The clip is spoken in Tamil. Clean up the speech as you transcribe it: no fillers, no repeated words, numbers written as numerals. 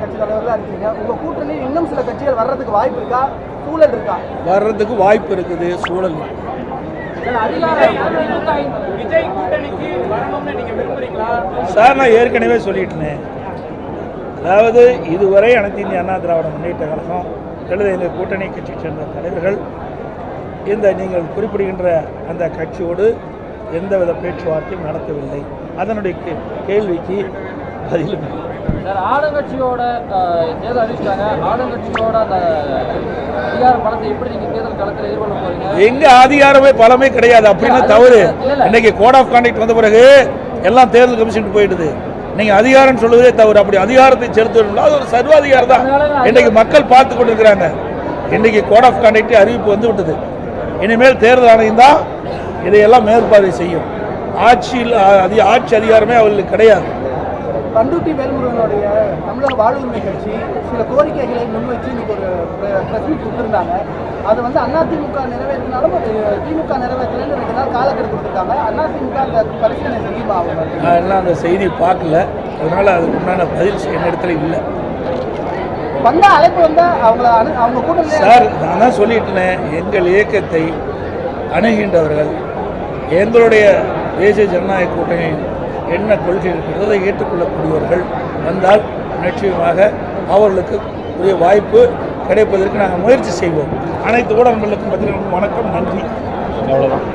கட்சி தலைவர்களாக இருக்கீங்க. உங்கள் கூட்டணி இன்னும் சில கட்சிகள் வர்றதுக்கு வாய்ப்பு இருக்கா, சூழல் இருக்கா? வர்றதுக்கு வாய்ப்பு இருக்குது, சூழல். விஜய் கூட்டணிக்கு வரணும்னு நீங்க விரும்புறீங்களா சார்? நான் ஏற்கனவே சொல்லிட்டேன். அதாவது இதுவரை அனைத்து இந்திய அண்ணா திராவிட முன்னேற்ற கழகம் அல்லது எங்கள் கூட்டணி கட்சியை சேர்ந்த தலைவர்கள் இந்த நீங்கள் குறிப்பிடுகின்ற அந்த கட்சியோடு எந்தவித பேச்சுவார்த்தையும் நடத்தவில்லை. அதனுடைய கேள்விக்கு பதில் சார், ஆளுங்கட்சியோட தேர்தல் அறிவிச்சாங்க. ஆளுங்கட்சியோட அந்த அதிகார பலத்தை எப்படி நீங்க தேர்தல் களத்தில் எதிர்கொள்ள போறீங்க? எங்க அதிகாரமே பலமே கிடையாது அப்படின்னு தவறு. இன்னைக்கு கோட் ஆஃப் கான்டக்ட் வந்த பிறகு எல்லாம் தேர்தல் கமிஷன் போயிடுது. நீங்க அதிகாரம் சொல்லுவதே தவறு. அப்படி அதிகாரத்தை செலுத்தணும், அது ஒரு சர்வாதிகாரம் தான். இன்னைக்கு மக்கள் பார்த்து கொண்டிருக்கிறாங்க. இன்னைக்கு கோட் ஆஃப் கான்டக்ட் அறிவிப்பு வந்து விட்டது. இனிமேல் தேர்தல் ஆணையம் தான் இதையெல்லாம் மேற்பார்வை செய்யும். ஆட்சி அதிகாரமே அவர்களுக்கு கிடையாது. பண்ருட்டி வேல்முருகனுடைய தமிழக வாழ்வுரிமை கட்சி சில கோரிக்கைகளை முன்வச்சு இன்னைக்கு ஒரு பிரஸ் மீட் கொடுத்துருந்தாங்க. அது வந்து அதிமுக நிறைவேற்றினாலும் திமுக நிறைவேற்றலன்னு 2 நாள் காலக்கெடு கொடுத்துருக்காங்க. அதிமுக அந்த பரிசீலனை செய்யுமா? நான் எல்லாம் அந்த செய்தி பார்க்கல, அதனால அதுக்கு உண்டான பதில் என்னிடத்துல இல்லை. வந்த அழைப்பு வந்து அவங்க கூட்டணி சார், நான் தான் சொல்லிட்டேன். எங்கள் இயக்கத்தை அணுகின்றவர்கள் எங்களுடைய தேசிய ஜனநாயக கூட்டணி என்ன கொள்கை இருக்கிறதோ அதை ஏற்றுக்கொள்ளக்கூடியவர்கள் வந்தால் நிச்சயமாக அவர்களுக்கு உரிய வாய்ப்பு கிடைப்பதற்கு நாங்கள் முயற்சி செய்வோம். அனைத்து ஊடகங்களுக்கும் பத்திரிகைகளுக்கும் வணக்கம், நன்றி. அவ்வளோதான்.